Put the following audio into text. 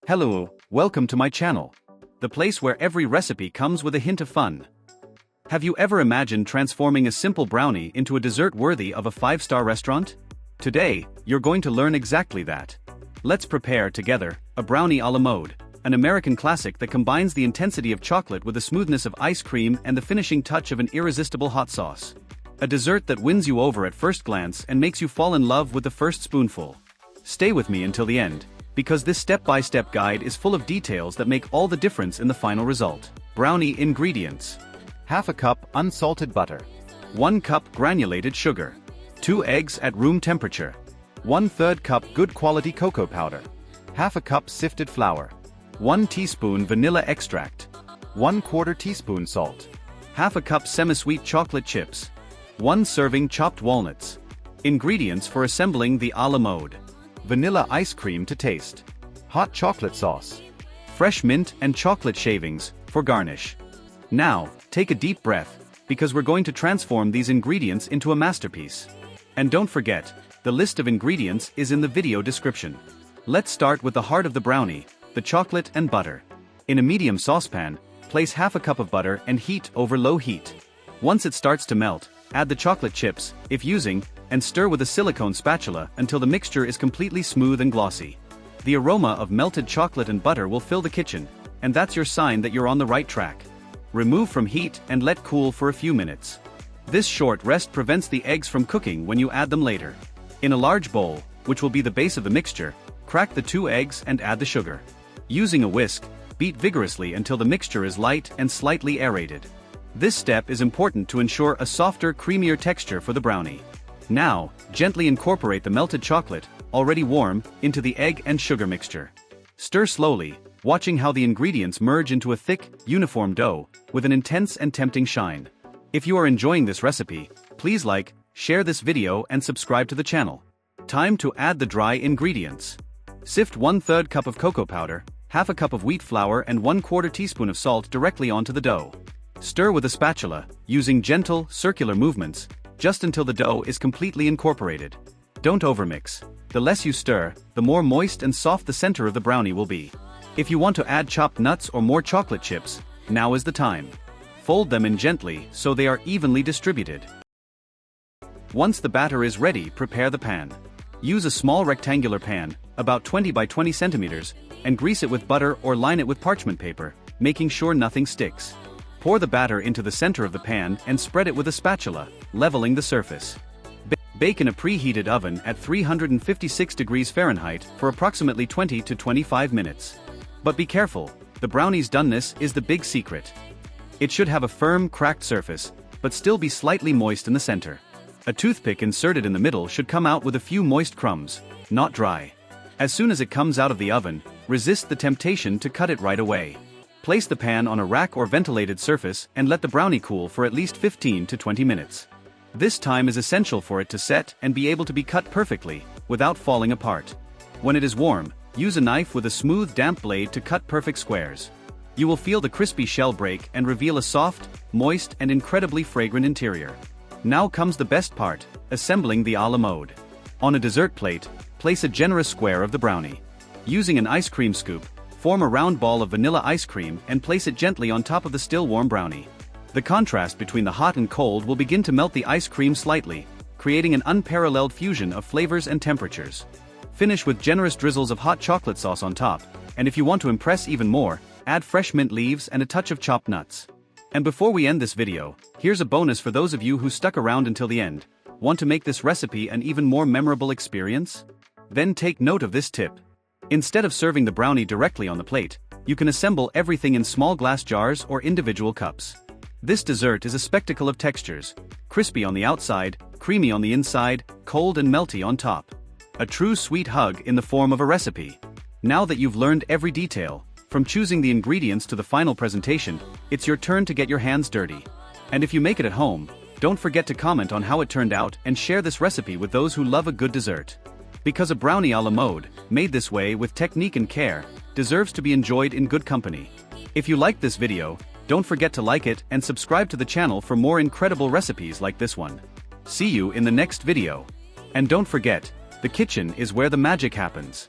Hello, welcome to my channel. The place where every recipe comes with a hint of fun. Have you ever imagined transforming a simple brownie into a dessert worthy of a 5-star restaurant? Today, you're going to learn exactly that. Let's prepare together a brownie a la mode, an American classic that combines the intensity of chocolate with the smoothness of ice cream and the finishing touch of an irresistible hot sauce. A dessert that wins you over at first glance and makes you fall in love with the first spoonful. Stay with me until the end, because this step-by-step guide is full of details that make all the difference in the final result. Brownie ingredients. Half a cup unsalted butter. 1 cup granulated sugar. 2 eggs at room temperature. 1/3 cup good quality cocoa powder. Half a cup sifted flour. 1 teaspoon vanilla extract. 1/4 teaspoon salt. Half a cup semi-sweet chocolate chips. 1 serving chopped walnuts. Ingredients for assembling the a la mode. Vanilla ice cream to taste. Hot chocolate sauce. Fresh mint and chocolate shavings for garnish. Now, take a deep breath, because we're going to transform these ingredients into a masterpiece. And don't forget, the list of ingredients is in the video description. Let's start with the heart of the brownie, the chocolate and butter. In a medium saucepan, place half a cup of butter and heat over low heat. Once it starts to melt, add the chocolate chips, if using, and stir with a silicone spatula until the mixture is completely smooth and glossy. The aroma of melted chocolate and butter will fill the kitchen, and that's your sign that you're on the right track. Remove from heat and let cool for a few minutes. This short rest prevents the eggs from cooking when you add them later. In a large bowl, which will be the base of the mixture, crack the 2 eggs and add the sugar. Using a whisk, beat vigorously until the mixture is light and slightly aerated. This step is important to ensure a softer, creamier texture for the brownie. Now, gently incorporate the melted chocolate, already warm, into the egg and sugar mixture. Stir slowly, watching how the ingredients merge into a thick, uniform dough, with an intense and tempting shine. If you are enjoying this recipe, please like, share this video and subscribe to the channel. Time to add the dry ingredients. Sift 1/3 cup of cocoa powder, half a cup of wheat flour and 1/4 teaspoon of salt directly onto the dough. Stir with a spatula, using gentle, circular movements, just until the dough is completely incorporated. Don't overmix. The less you stir, the more moist and soft the center of the brownie will be. If you want to add chopped nuts or more chocolate chips, now is the time. Fold them in gently so they are evenly distributed. Once the batter is ready, prepare the pan. Use a small rectangular pan, about 20 by 20 centimeters, and grease it with butter or line it with parchment paper, making sure nothing sticks. Pour the batter into the center of the pan and spread it with a spatula, leveling the surface. Bake in a preheated oven at 356 degrees Fahrenheit for approximately 20 to 25 minutes. But be careful, the brownie's doneness is the big secret. It should have a firm, cracked surface, but still be slightly moist in the center. A toothpick inserted in the middle should come out with a few moist crumbs, not dry. As soon as it comes out of the oven, resist the temptation to cut it right away. Place the pan on a rack or ventilated surface and let the brownie cool for at least 15 to 20 minutes. This time is essential for it to set and be able to be cut perfectly, without falling apart. When it is warm, use a knife with a smooth, damp blade to cut perfect squares. You will feel the crispy shell break and reveal a soft, moist, and incredibly fragrant interior. Now comes the best part, assembling the a la mode. On a dessert plate, place a generous square of the brownie. Using an ice cream scoop, form a round ball of vanilla ice cream and place it gently on top of the still warm brownie. The contrast between the hot and cold will begin to melt the ice cream slightly, creating an unparalleled fusion of flavors and temperatures. Finish with generous drizzles of hot chocolate sauce on top, and if you want to impress even more, add fresh mint leaves and a touch of chopped nuts. And before we end this video, here's a bonus for those of you who stuck around until the end. Want to make this recipe an even more memorable experience? Then take note of this tip. Instead of serving the brownie directly on the plate, you can assemble everything in small glass jars or individual cups. This dessert is a spectacle of textures, crispy on the outside, creamy on the inside, cold and melty on top. A true sweet hug in the form of a recipe. Now that you've learned every detail, from choosing the ingredients to the final presentation, it's your turn to get your hands dirty. And if you make it at home, don't forget to comment on how it turned out and share this recipe with those who love a good dessert. Because a brownie a la mode, made this way with technique and care, deserves to be enjoyed in good company. If you liked this video, don't forget to like it and subscribe to the channel for more incredible recipes like this one. See you in the next video. And don't forget, the kitchen is where the magic happens.